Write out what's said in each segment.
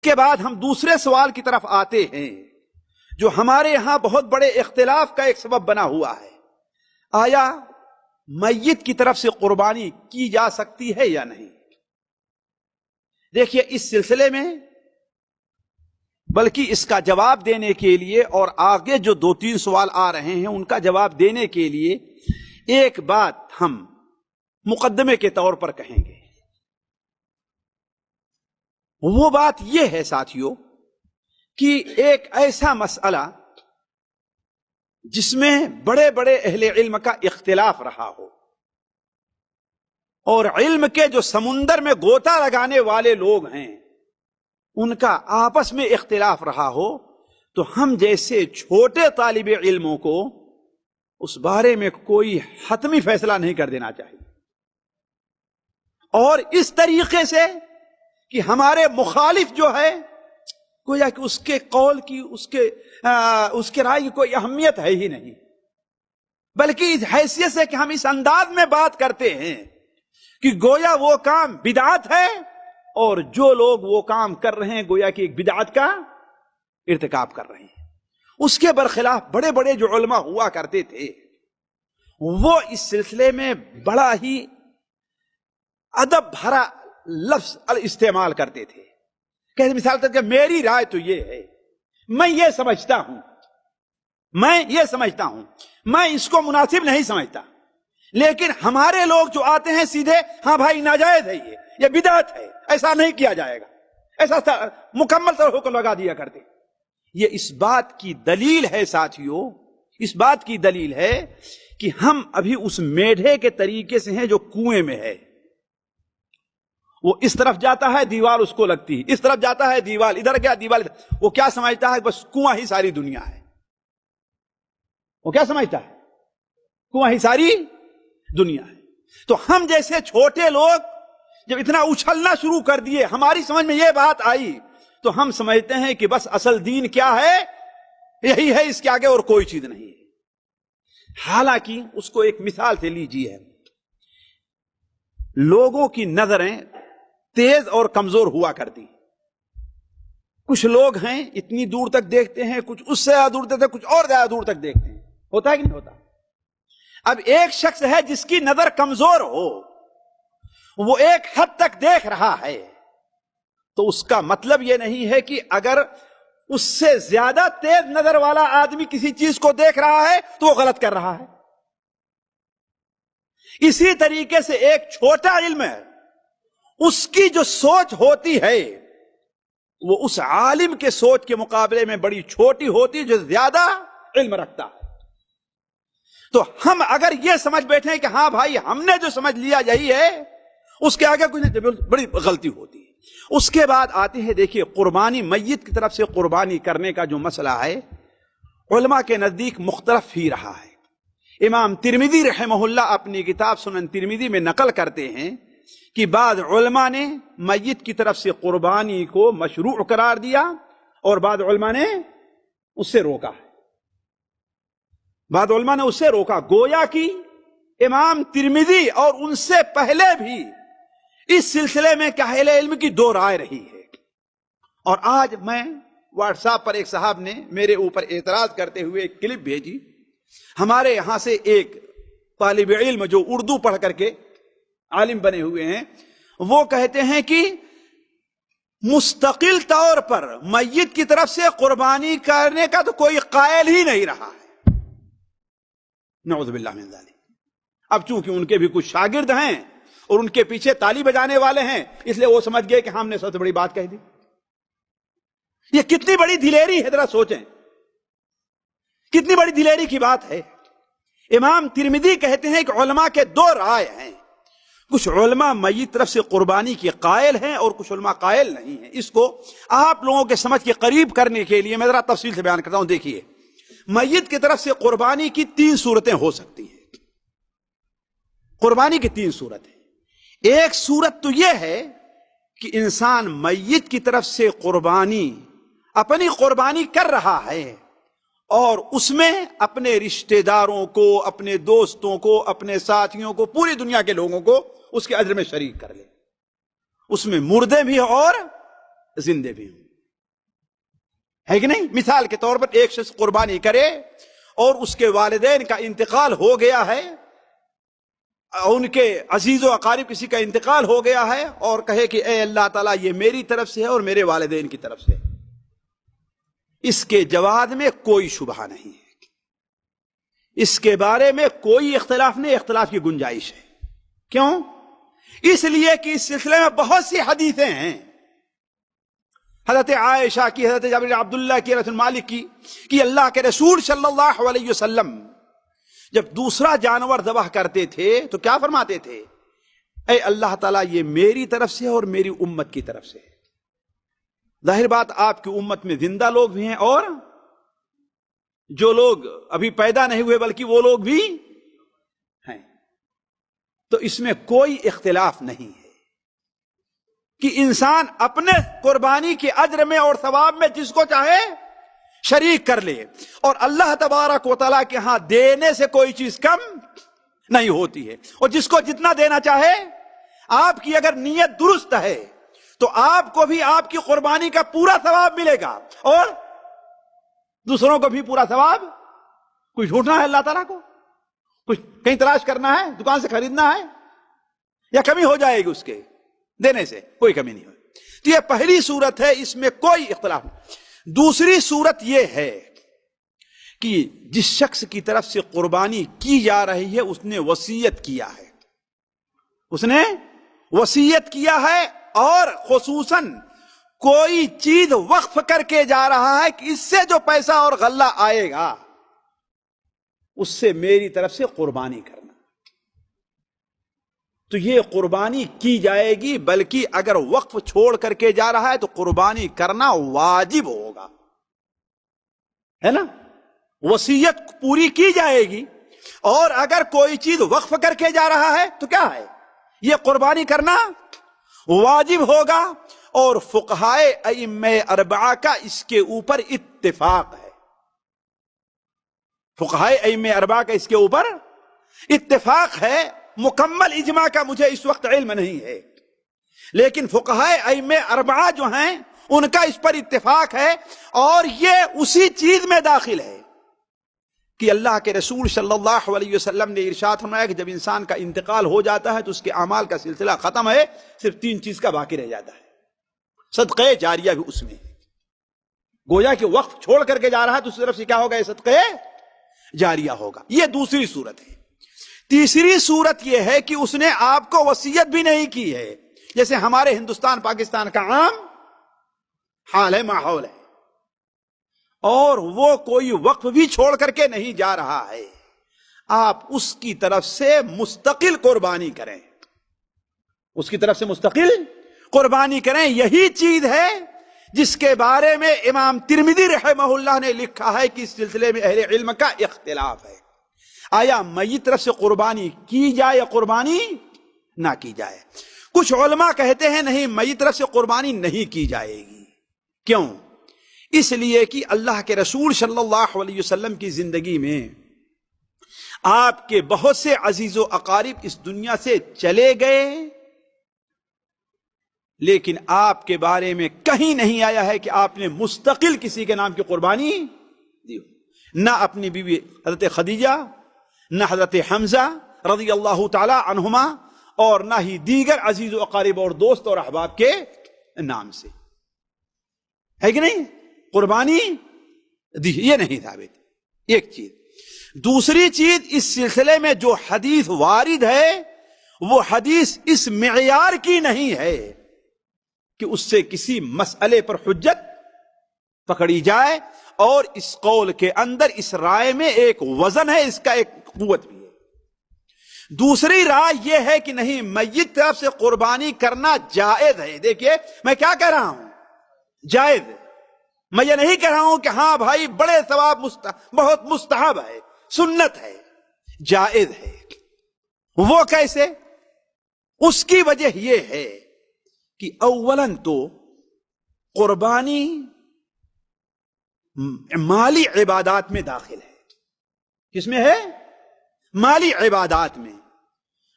کے بعد ہم دوسرے سوال کی طرف آتے ہیں جو ہمارے یہاں بہت بڑے اختلاف کا ایک سبب بنا ہوا ہے. آیا میت کی طرف سے قربانی کی جا سکتی ہے یا نہیں؟ دیکھیے اس سلسلے میں بلکہ اس کا جواب دینے کے لیے اور آگے جو 2-3 سوال آ رہے ہیں ان کا جواب دینے کے لیے ایک بات ہم مقدمے کے طور پر کہیں گے. وہ بات یہ ہے ساتھیوں کہ ایک ایسا مسئلہ جس میں بڑے بڑے اہل علم کا اختلاف رہا ہو اور علم کے جو سمندر میں غوطہ لگانے والے لوگ ہیں ان کا آپس میں اختلاف رہا ہو، تو ہم جیسے چھوٹے طالب علموں کو اس بارے میں کوئی حتمی فیصلہ نہیں کر دینا چاہیے، اور اس طریقے سے کہ ہمارے مخالف جو ہے گویا کہ اس کے قول کی اس کے رائے کی کوئی اہمیت ہے ہی نہیں، بلکہ اس حیثیت سے کہ ہم اس انداز میں بات کرتے ہیں کہ گویا وہ کام بدعت ہے اور جو لوگ وہ کام کر رہے ہیں گویا کہ ایک بدعت کا ارتکاب کر رہے ہیں. اس کے برخلاف بڑے بڑے جو علماء ہوا کرتے تھے وہ اس سلسلے میں بڑا ہی ادب بھرا لفظ استعمال کرتے تھے. کہ مثال طور پر میری رائے تو یہ ہے، میں یہ سمجھتا ہوں، میں اس کو مناسب نہیں سمجھتا، لیکن ہمارے لوگ جو آتے ہیں سیدھے ہاں بھائی ناجائز ہے، یہ بدعت ہے، ایسا نہیں کیا جائے گا، ایسا مکمل طور حکم لگا دیا کرتے. یہ اس بات کی دلیل ہے ساتھیوں، اس بات کی دلیل ہے کہ ہم ابھی اس میڈھے کے طریقے سے ہیں جو کنویں میں ہے. وہ اس طرف جاتا ہے دیوار اس کو لگتی ہے، اس طرف جاتا ہے دیوار، ادھر گیا دیوار ادھر. وہ کیا سمجھتا ہے بس کنواں ہی ساری دنیا ہے. وہ کیا سمجھتا ہے؟ کنواں ہی ساری دنیا ہے. تو ہم جیسے چھوٹے لوگ جب اتنا اچھلنا شروع کر دیے، ہماری سمجھ میں یہ بات آئی تو ہم سمجھتے ہیں کہ بس اصل دین کیا ہے، یہی ہے، اس کے آگے اور کوئی چیز نہیں ہے. حالانکہ اس کو ایک مثال سے لیجیے. لوگوں کی نظریں تیز اور کمزور ہوا کرتی. کچھ لوگ ہیں اتنی دور تک دیکھتے ہیں، کچھ اس سے زیادہ دور دیکھتے ہیں، کچھ اور زیادہ دور تک دیکھتے ہیں. ہوتا ہے کہ نہیں ہوتا؟ اب ایک شخص ہے جس کی نظر کمزور ہو، وہ ایک حد تک دیکھ رہا ہے، تو اس کا مطلب یہ نہیں ہے کہ اگر اس سے زیادہ تیز نظر والا آدمی کسی چیز کو دیکھ رہا ہے تو وہ غلط کر رہا ہے. اسی طریقے سے ایک چھوٹا علم ہے، اس کی جو سوچ ہوتی ہے وہ اس عالم کے سوچ کے مقابلے میں بڑی چھوٹی ہوتی ہے جو زیادہ علم رکھتا ہے. تو ہم اگر یہ سمجھ بیٹھے ہیں کہ ہاں بھائی ہم نے جو سمجھ لیا یہی ہے، اس کے آگے کچھ بڑی غلطی ہوتی ہے. اس کے بعد آتے ہیں دیکھیے قربانی، میت کی طرف سے قربانی کرنے کا جو مسئلہ ہے علماء کے نزدیک مختلف ہی رہا ہے. امام ترمذی رحمہ اللہ اپنی کتاب سنن ترمذی میں نقل کرتے ہیں کہ بعض علماء نے میت کی طرف سے قربانی کو مشروع قرار دیا اور بعض علماء نے اس سے روکا ہے. بعض علماء نے اس سے روکا. گویا کہ امام ترمذی اور ان سے پہلے بھی اس سلسلے میں اہل علم کی 2 رائے رہی ہے. اور آج میں واٹس ایپ پر ایک صاحب نے میرے اوپر اعتراض کرتے ہوئے ایک کلپ بھیجی. ہمارے یہاں سے ایک طالب علم جو اردو پڑھ کر کے عالم بنے ہوئے ہیں، وہ کہتے ہیں کہ مستقل طور پر میت کی طرف سے قربانی کرنے کا تو کوئی قائل ہی نہیں رہا ہے. نعوذ باللہ من ذالک. اب چونکہ ان کے بھی کچھ شاگرد ہیں اور ان کے پیچھے تالی بجانے والے ہیں، اس لیے وہ سمجھ گئے کہ ہم نے سب سے بڑی بات کہہ دی. یہ کتنی بڑی دلیری ہے، ذرا سوچیں، کتنی بڑی دلیری کی بات ہے. امام ترمذی کہتے ہیں کہ علماء کے 2 رائے ہیں. کچھ علماء میت طرف سے قربانی کے قائل ہیں اور کچھ علماء قائل نہیں ہیں. اس کو آپ لوگوں کے سمجھ کے قریب کرنے کے لیے میں ذرا تفصیل سے بیان کرتا ہوں. دیکھیے، میت کی طرف سے قربانی کی 3 صورتیں ہو سکتی ہیں. قربانی کی 3 صورتیں. ایک صورت تو یہ ہے کہ انسان میت کی طرف سے اپنی قربانی کر رہا ہے اور اس میں اپنے رشتہ داروں کو، اپنے دوستوں کو، اپنے ساتھیوں کو، پوری دنیا کے لوگوں کو اس کے اجر میں شریک کر لے. اس میں مردے بھی اور زندے بھی ہوں. ہے کہ نہیں؟ مثال کے طور پر ایک شخص قربانی کرے اور اس کے والدین کا انتقال ہو گیا ہے، ان کے عزیز و اقارب کسی کا انتقال ہو گیا ہے، اور کہے کہ اے اللہ تعالیٰ یہ میری طرف سے ہے اور میرے والدین کی طرف سے، اس کے جواز میں کوئی شبہ نہیں ہے، اس کے بارے میں کوئی اختلاف نہیں، اختلاف کی گنجائش ہے۔ کیوں؟ اس لیے کہ اس سلسلے میں بہت سی حدیثیں ہیں، حضرت عائشہ کی، حضرت جابر بن عبداللہ کی، حضرت مالک کی، کہ اللہ کے رسول صلی اللہ علیہ وسلم جب دوسرا جانور ذبح کرتے تھے تو کیا فرماتے تھے؟ اے اللہ تعالیٰ یہ میری طرف سے اور میری امت کی طرف سے۔ ظاہر بات آپ کی امت میں زندہ لوگ بھی ہیں اور جو لوگ ابھی پیدا نہیں ہوئے بلکہ وہ لوگ بھی ہیں، تو اس میں کوئی اختلاف نہیں ہے کہ انسان اپنے قربانی کے اجر میں اور ثواب میں جس کو چاہے شریک کر لے، اور اللہ تبارک و تعالیٰ کے ہاں دینے سے کوئی چیز کم نہیں ہوتی ہے، اور جس کو جتنا دینا چاہے، آپ کی اگر نیت درست ہے تو آپ کو بھی آپ کی قربانی کا پورا ثواب ملے گا اور دوسروں کو بھی پورا ثواب۔ کوئی ڈھونڈنا ہے اللہ تعالیٰ کو؟ کچھ کہیں تلاش کرنا ہے؟ دکان سے خریدنا ہے؟ یا کمی ہو جائے گی اس کے دینے سے؟ کوئی کمی نہیں ہوئی۔ تو یہ پہلی صورت ہے، اس میں کوئی اختلاف نہیں۔ دوسری صورت یہ ہے کہ جس شخص کی طرف سے قربانی کی جا رہی ہے اس نے وصیت کیا ہے، اس نے وصیت کیا ہے، اور خصوصاً کوئی چیز وقف کر کے جا رہا ہے کہ اس سے جو پیسہ اور غلہ آئے گا اس سے میری طرف سے قربانی کرنا، تو یہ قربانی کی جائے گی، بلکہ اگر وقف چھوڑ کر کے جا رہا ہے تو قربانی کرنا واجب ہوگا، ہے نا؟ وصیت پوری کی جائے گی، اور اگر کوئی چیز وقف کر کے جا رہا ہے تو کیا ہے؟ یہ قربانی کرنا واجب ہوگا، اور فقہائے ائمہ اربعہ کا اس کے اوپر اتفاق ہے، فقہائے ائمہ اربعہ کا اس کے اوپر اتفاق ہے۔ مکمل اجماع کا مجھے اس وقت علم نہیں ہے، لیکن فقہائے ائمہ اربعہ جو ہیں ان کا اس پر اتفاق ہے، اور یہ اسی چیز میں داخل ہے کہ اللہ کے رسول صلی اللہ علیہ وسلم نے ارشاد فرمایا کہ جب انسان کا انتقال ہو جاتا ہے تو اس کے اعمال کا سلسلہ ختم ہے، صرف 3 چیز کا باقی رہ جاتا ہے، صدقہ جاریہ بھی اس میں ہے۔ گویا کہ وقف چھوڑ کر کے جا رہا ہے تو اس طرف سے کیا ہوگا؟ یہ صدقہ جاریہ ہوگا۔ یہ دوسری صورت ہے۔ تیسری صورت یہ ہے کہ اس نے آپ کو وصیت بھی نہیں کی ہے، جیسے ہمارے ہندوستان پاکستان کا عام حال ہے، ماحول ہے، اور وہ کوئی وقف بھی چھوڑ کر کے نہیں جا رہا ہے، آپ اس کی طرف سے مستقل قربانی کریں، اس کی طرف سے مستقل قربانی کریں۔ یہی چیز ہے جس کے بارے میں امام ترمذی رحمہ اللہ نے لکھا ہے کہ اس سلسلے میں اہل علم کا اختلاف ہے، آیا میت طرف سے قربانی کی جائے یا قربانی نہ کی جائے؟ کچھ علماء کہتے ہیں نہیں، میت طرف سے قربانی نہیں کی جائے گی۔ کیوں؟ اس لیے کہ اللہ کے رسول صلی اللہ علیہ وسلم کی زندگی میں آپ کے بہت سے عزیز و اقارب اس دنیا سے چلے گئے، لیکن آپ کے بارے میں کہیں نہیں آیا ہے کہ آپ نے مستقل کسی کے نام کی قربانی دی، نہ اپنی بیوی حضرت خدیجہ، نہ حضرت حمزہ رضی اللہ تعالی عنہما، اور نہ ہی دیگر عزیز و اقارب اور دوست اور احباب کے نام سے، ہے کہ نہیں؟ قربانی دی، یہ نہیں ثابت۔ ایک چیز۔ دوسری چیز، اس سلسلے میں جو حدیث وارد ہے وہ حدیث اس معیار کی نہیں ہے کہ اس سے کسی مسئلے پر حجت پکڑی جائے، اور اس قول کے اندر، اس رائے میں ایک وزن ہے، اس کا ایک قوت بھی ہے۔ دوسری رائے یہ ہے کہ نہیں، میت طرف سے قربانی کرنا جائز ہے۔ دیکھیے میں کیا کہہ رہا ہوں، جائز۔ میں یہ نہیں کہہ رہا ہوں کہ ہاں بھائی بڑے ثواب بہت مستحب ہے، سنت ہے، جائز ہے۔ وہ کیسے؟ اس کی وجہ یہ ہے کہ اولاً تو قربانی مالی عبادات میں داخل ہے۔ کس میں ہے؟ مالی عبادات میں۔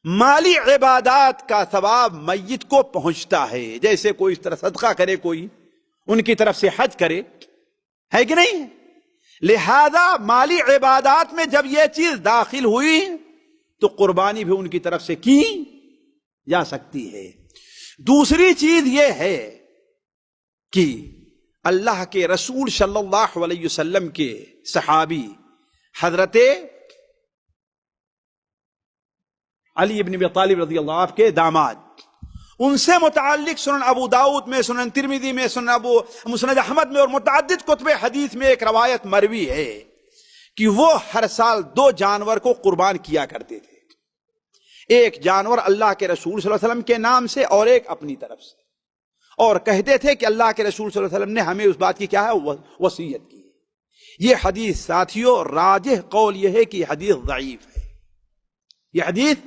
مالی عبادات کا ثواب میت کو پہنچتا ہے، جیسے کوئی اس طرح صدقہ کرے، کوئی ان کی طرف سے حج کرے، ہے کہ نہیں؟ لہذا مالی عبادات میں جب یہ چیز داخل ہوئی تو قربانی بھی ان کی طرف سے کی جا سکتی ہے۔ دوسری چیز یہ ہے کہ اللہ کے رسول صلی اللہ علیہ وسلم کے صحابی حضرت علی بن ابی طالب رضی اللہ عنہ کے داماد، ان سے متعلق سنن ابو داؤد میں، سنن ترمذی میں، مسند احمد میں اور متعدد کتب حدیث میں ایک روایت مروی ہے کہ وہ ہر سال 2 جانور کو قربان کیا کرتے تھے، ایک جانور اللہ کے رسول صلی اللہ علیہ وسلم کے نام سے اور ایک اپنی طرف سے، اور کہتے تھے کہ اللہ کے رسول صلی اللہ علیہ وسلم نے ہمیں اس بات کی کیا ہے وصیت کی ہے۔ یہ حدیث ساتھیوں راجح قول یہ ہے کہ یہ حدیث ضعیف ہے، یہ حدیث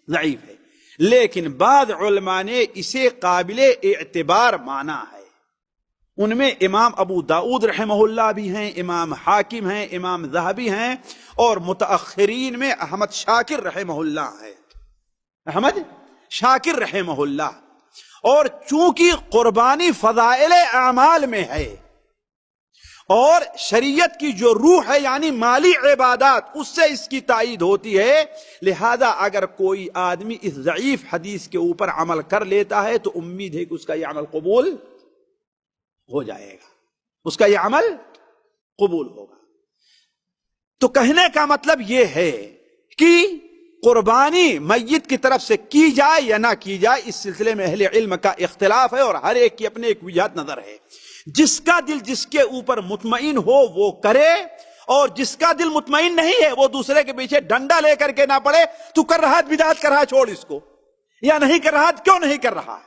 ضعیف ہے، لیکن بعض علماء نے اسے قابل اعتبار مانا ہے۔ ان میں امام ابو داؤد رحمہ اللہ بھی ہیں، امام حاکم ہیں، امام ذہبی ہیں، اور متأخرین میں احمد شاکر رحمہ اللہ ہے، احمد شاکر رحمہ اللہ۔ اور چونکہ قربانی فضائل اعمال میں ہے اور شریعت کی جو روح ہے یعنی مالی عبادات اس سے اس کی تائید ہوتی ہے، لہذا اگر کوئی آدمی اس ضعیف حدیث کے اوپر عمل کر لیتا ہے تو امید ہے کہ اس کا یہ عمل قبول ہو جائے گا، اس کا یہ عمل قبول ہوگا۔ تو کہنے کا مطلب یہ ہے کہ قربانی میت کی طرف سے کی جائے یا نہ کی جائے، اس سلسلے میں اہل علم کا اختلاف ہے اور ہر ایک کی اپنے ایک وجہت نظر ہے۔ جس کا دل جس کے اوپر مطمئن ہو وہ کرے، اور جس کا دل مطمئن نہیں ہے وہ دوسرے کے پیچھے ڈنڈا لے کر کے نہ پڑے تو کر رہا ہے بدعت کر رہا ہے چھوڑ اس کو، یا نہیں کر رہا کیوں نہیں کر رہا ہے۔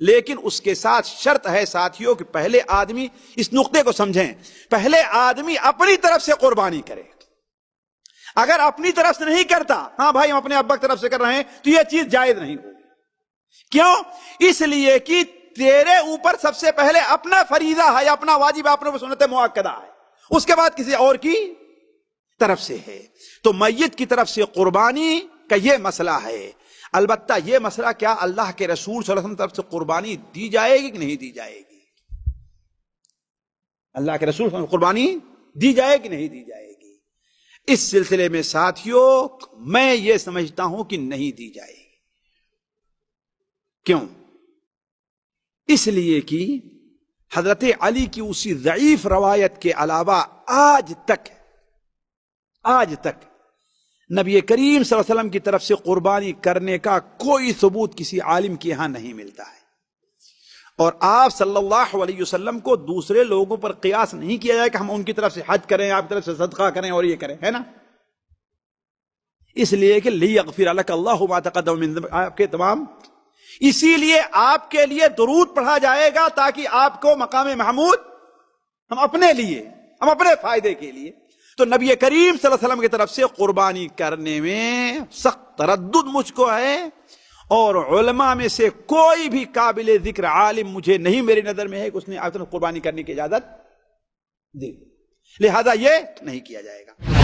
لیکن اس کے ساتھ شرط ہے ساتھیوں کہ پہلے آدمی اس نقطے کو سمجھیں، پہلے آدمی اپنی طرف سے قربانی کرے۔ اگر اپنی طرف سے نہیں کرتا، ہاں بھائی ہم اپنے ابا کی طرف سے کر رہے ہیں، تو یہ چیز جائز نہیں ہوگی۔ کیوں؟ اس لیے کہ تیرے اوپر سب سے پہلے اپنا فریضہ ہے، اپنا واجب ہے، اپنے سنت مؤکدہ ہے، اس کے بعد کسی اور کی طرف سے ہے۔ تو میت کی طرف سے قربانی کا یہ مسئلہ ہے۔ البتہ یہ مسئلہ کیا اللہ کے رسول صلی اللہ علیہ وسلم کی طرف سے قربانی دی جائے گی کہ نہیں دی جائے گی؟ اللہ کے رسول صلی اللہ علیہ وسلم قربانی دی جائے گی نہیں دی جائے گی؟ اس سلسلے میں ساتھیوں میں یہ سمجھتا ہوں کہ نہیں دی جائے گی۔ کیوں؟ اس لیے کہ حضرت علی کی اسی ضعیف روایت کے علاوہ آج تک نبی کریم صلی اللہ علیہ وسلم کی طرف سے قربانی کرنے کا کوئی ثبوت کسی عالم کے یہاں نہیں ملتا ہے، اور آپ صلی اللہ علیہ وسلم کو دوسرے لوگوں پر قیاس نہیں کیا جائے کہ ہم ان کی طرف سے حج کریں، آپ کی طرف سے صدقہ کریں اور یہ کریں، ہے نا؟ اس لیے کہ لیغفر لک اللہ ما تقدم من ذنبک، آپ کے تمام، اسی لیے آپ کے لیے درود پڑھا جائے گا تاکہ آپ کو مقام محمود ہم اپنے لیے، ہم اپنے فائدے کے لیے۔ تو نبی کریم صلی اللہ علیہ وسلم کی طرف سے قربانی کرنے میں سخت تردد مجھ کو ہے، اور علماء میں سے کوئی بھی قابل ذکر عالم مجھے نہیں میری نظر میں ہے کہ اس نے قربانی کرنے کی اجازت دی، لہذا یہ نہیں کیا جائے گا۔